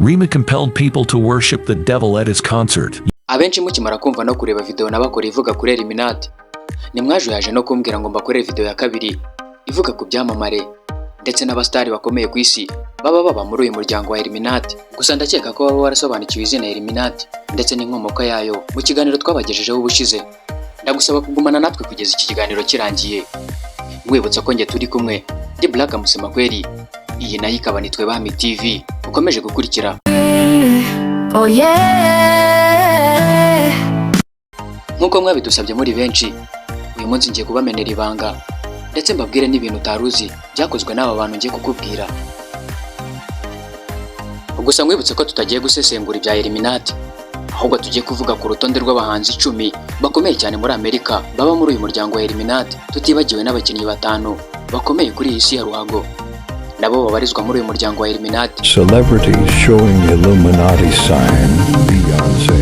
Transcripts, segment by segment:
Rima compelled people to worship the devil at his concert. Abenshi mukimara kumva no kureba video nabakora ivuga kuri Illuminati, nimwajuyaje no kumbwira ngo mbakorere video ya kabiri ivuga ku byamamare ndetse n'abastari bakomeye ku isi baba muri uyu muryango wa Illuminati. Gusa ndakeka ko baba barasobanukiwe izina Illuminati ndetse n'inkomoko yayo mu kiganiro twabagejejeho ubushize. Ndagusaba kugumana natwe kugeza iki kiganiro kirangiye, wibutsa ko nge turi kumwe ndi Black Musema kweri. Iyi nayo ikaba nitwe Bami TV ukomeje gukurikira. Oh yeah. Nkuko mwabidusabye muri benshi, uyu munsi ngiye kubamenera ibanga ndetse mbabwire n'ibintu utaruzi byakozwe n'aba bantu ngiye kukubwira. Gusa mwibutse ko tutagiye gusesengura ibya Illuminati, ahubwo tugiye kuvuga ku rutonde rw'abahanzi 10 bakomeye cyane muri Amerika baba muri uyu muryango wa Illuminati, tutibagiwe n'abakinnyi 5 bakomeye kuri iyi si ya ruhago nabo babarizwa muri uyu muryango wa Illuminati. Celebrities showing Illuminati sign. Beyonce,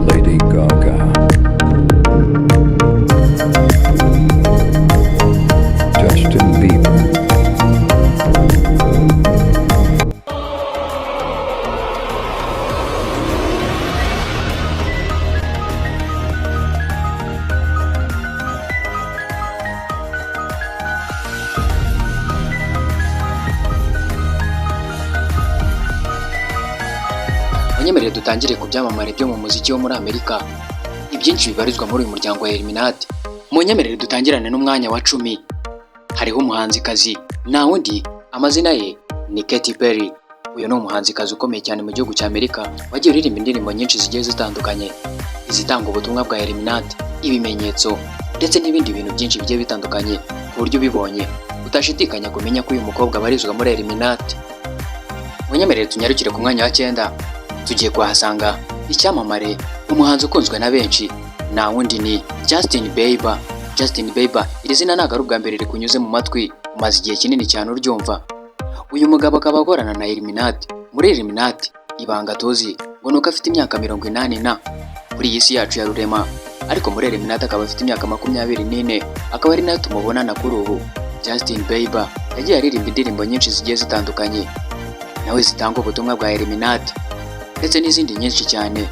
Lady Gaga, Justin Bieber. Munyemerere dutangire ku byamamare byo mu muziki wo muri Amerika. Ibyinshi bibarizwa muri uyu muryango wa Illuminati. Munyemerere dutangirane n'umwanya wa 10. Hariho umuhanzikazi na wundi amazina ye ni Katy Perry. Uyu ni umuhanzikazi ukomeye cyane mu gihugu cya Amerika, wagiye uririmba indirimbo nyinshi zigiye zitandukanye, izitanga ubutumwa bwa Illuminati, ibimenyetso ndetse n'ibindi bintu byinshi bigiye bitandukanye, ku buryo ubibonye utashidikanya kumenya ko uyu mukobwa abarizwa muri Illuminati. Munyemerere tunyarukire ku mwanya wa 9. Tugiye kuhasanga icyamamare, umuhanzi ukunzwe na benshi, na wundi ni Justin Bieber. Justin Bieber, iri zina ntago ari ubwa mbere rikunyuze mu matwi, umaze igihe kinini cyane uryumva. Uyu mugabo akaba akorana na Illuminati. Muri Illuminati ibanga tuzi ngo nuko afite imyaka 80 na kuri iyi si yacu ya rurema, ariko muri Illuminati akaba afite imyaka 24, akaba ari nayo tumubonana kuri ubu. Justin Bieber yagiye aririmba indirimbo nyinshi zigiye zitandukanye nawe zitanga ubutumwa bwa Illuminati ndetse n'izindi nyinshi cyane.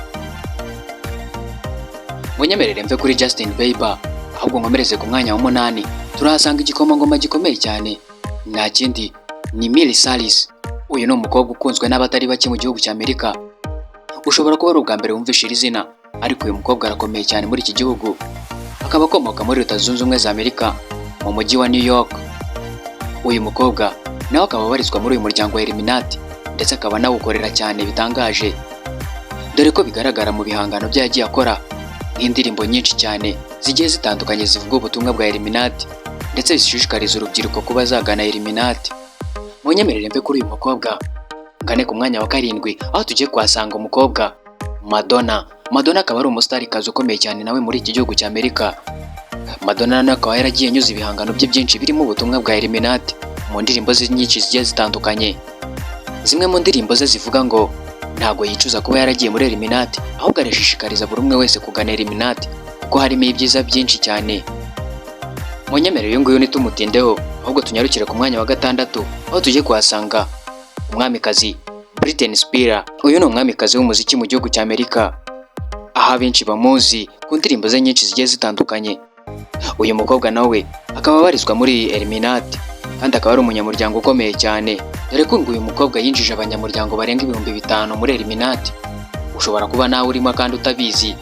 Munyemerere mve kuri Justin Bieber, ahubwo nkomereze ku mwanya wa 8. Turahasanga igikomangoma gikomeye cyane, nta kindi ni Miley Cyrus. Uyu ni umukobwa ukunzwe n'abatari bake mu gihugu cya Amerika. Ushobora kuba ari ubwa mbere wumvishe iri zina, ariko uyu mukobwa arakomeye cyane muri iki gihugu. Akaba akomoka muri Leta Zunze Ubumwe za Amerika mu mujyi wa New York. Uyu mukobwa nawe akaba abarizwa muri uyu muryango wa Illuminati ndetse akaba nawukorera cyane bitangaje, dore ko bigaragara mu bihangano bye yagiye akora nk'indirimbo nyinshi cyane zigiye zitandukanye zivuga ubutumwa bwa Illuminati ndetse zishishikariza urubyiruko kuba zagana Illuminati. Munyemerere mbe kuri uyu mukobwa ngane ku mwanya wa 7, aho tugiye kuhasanga umukobwa Madonna. Madonna akaba ari umustarikazi ukomeye cyane nawe muri iki gihugu cya Amerika. Madonna nawe akaba yaragiye anyuza ibihangano bye byinshi birimo ubutumwa bwa Illuminati mu ndirimbo ze nyinshi zigiye zitandukanye. Zimwe mu ndirimbo ze zivuga ngo ntago yicuza kuba yaragiye muri Illuminati, ahubwo arashishikariza buri umwe wese kugana Illuminati kuko harimo ibyiza byinshi cyane. Munyemerere uyu nguyu nitumutindeho, ahubwo tunyarukire ku mwanya wa 6, aho tugiye kuhasanga umwamikazi Britney Spears. Uyu ni umwamikazi w'umuziki mu gihugu cya Amerika, aho benshi bamuzi ku ndirimbo ze nyinshi zigiye zitandukanye. Uyu mukobwa nawe akaba abarizwa muri Illuminati kandi akaba ari umunyamuryango ukomeye cyane, dore ko uyu mukobwa yinjije abanyamuryango barenga 5,000 muri Illuminati. Ushobora kuba nawe urimo kandi utabizi,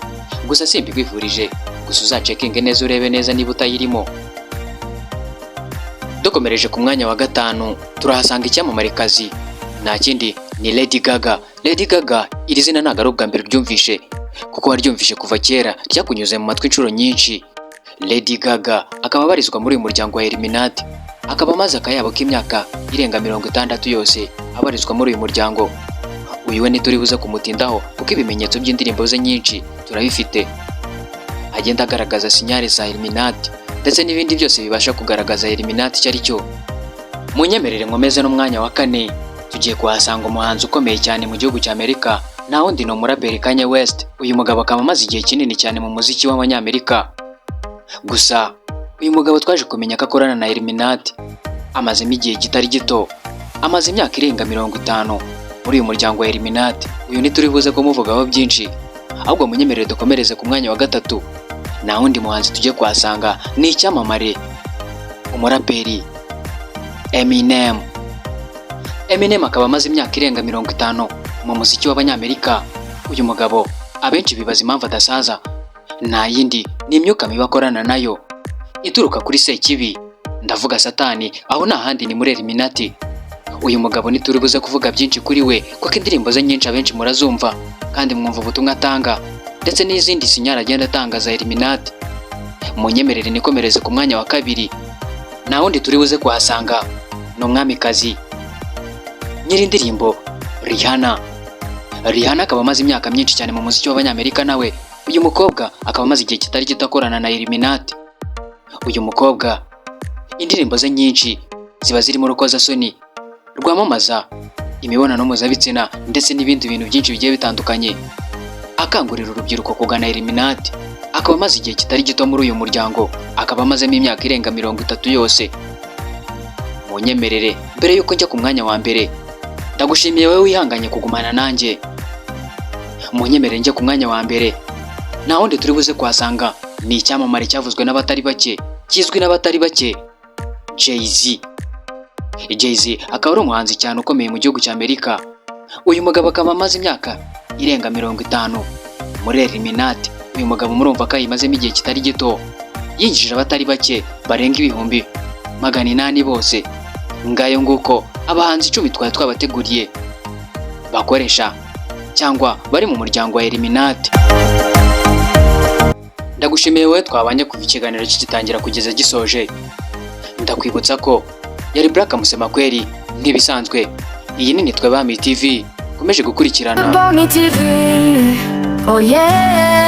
gusa simbigwifurije, gusa uzacekinge neza urebe neza niba utayirimo. Dukomereje ku mwanya wa 5, turahasanga icyamamarekazi, nta kindi ni Lady Gaga. Lady Gaga, iri zina ntago ari ubwa mbere ryumvishe, kuko waryumvishe kuva kera, ryakunyuze mu matwi inshuro nyinshi. Lady Gaga akaba abarizwa muri uyu muryango wa Illuminati, akaba amaze akayabo k'imyaka irenga 60 yose abarizwa muri uyu muryango. Uyu we ntituri buze kumutindaho kuko ibimenyetso by'indirimbo ze nyinshi turabifite, agenda agaragaza sinyari za Illuminati ndetse n'ibindi byose bibasha kugaragaza Illuminati icyo ari cyo. Munyemerere nkomeze n'umwanya wa 4, tugiye kuhasanga umuhanzi ukomeye cyane mu gihugu cya Amerika, na wundi ni umuraperi Kanye West. Uyu mugabo akaba amaze igihe kinini cyane mu muziki w'abanyamerika, gusa uyu mugabo twaje kumenya ko akorana na Illuminati. amazemo igihe kitari gito, amaze imyaka irenga 50 muri uyu muryango wa Illuminati. Uyu ntituri buze kumuvugaho byinshi, ahubwo munyemerere dukomereze ku mwanya wa gatatu. Nta wundi muhanzi tujye kwasanga ni icyamamare, umuraperi Eminem. Eminem akaba amaze imyaka irenga 50 mu muziki w'abanyamerika. Uyu mugabo abenshi bibaza impamvu adasaza, nta yindi ni imyuka mibi akorana nayo ituruka kuri Sekibi, ndavuga Satani, aho nta handi ni muri Illuminati. Uyu mugabo ntituri buze kuvuga byinshi kuri we kuko indirimbo ze nyinshi abenshi murazumva kandi mwumva ubutumwa atanga ndetse n'izindi sinyara agenda atanga za Illuminati. Munyemerere nikomereze ku mwanya wa kabiri. Nta wundi turi buze kuhasanga ni umwamikazi nyiri indirimbo Rihanna. Rihanna akaba amaze imyaka myinshi cyane mu muziki w'abanyamerika. Nawe uyu mukobwa akaba amaze igihe kitari gito akorana na Illuminati. Uyu mukobwa indirimbo ze nyinshi ziba zirimo urukozasoni rwamamaza imibonano mpuzabitsina ndetse n'ibindi bintu byinshi bigiye bitandukanye, akangurira urubyiruko kugana Illuminati. Akaba amaze igihe kitari gito muri uyu muryango, akaba amazemo imyaka irenga 30 yose. Munyemerere mbere yuko njya ku mwanya wa mbere, ndagushimiye wowe wihanganye kugumana nanjye. Munyemerere njye ku mwanya wa mbere. Nta wundi turi buze kuhasanga ni icyamamare cyavuzwe n'abatari bake, kizwi n'abatari bake, Jay-Z. Jay-Z akaba ari umuhanzi cyane ukomeye mu gihugu cya Amerika. Uyu mugabo akaba amaze imyaka irenga 50 muri Illuminati. Uyu mugabo murumva ko yimazemo igihe kitari gito, yinjije abatari bake barenga 800 bose. Ngayo nguko abahanzi 10 twari twabateguriye bakoresha cyangwa bari mu muryango wa Illuminati. Ndagushimiye wowe twabanye kuva ikiganiro kigitangira kugeza gisoje. Ndakwibutsa ko yari Black Musema kweri nk'ibisanzwe. Iyi ni Nitwe Bami TV, komeje gukurikirana. Bami TV, oh yeah.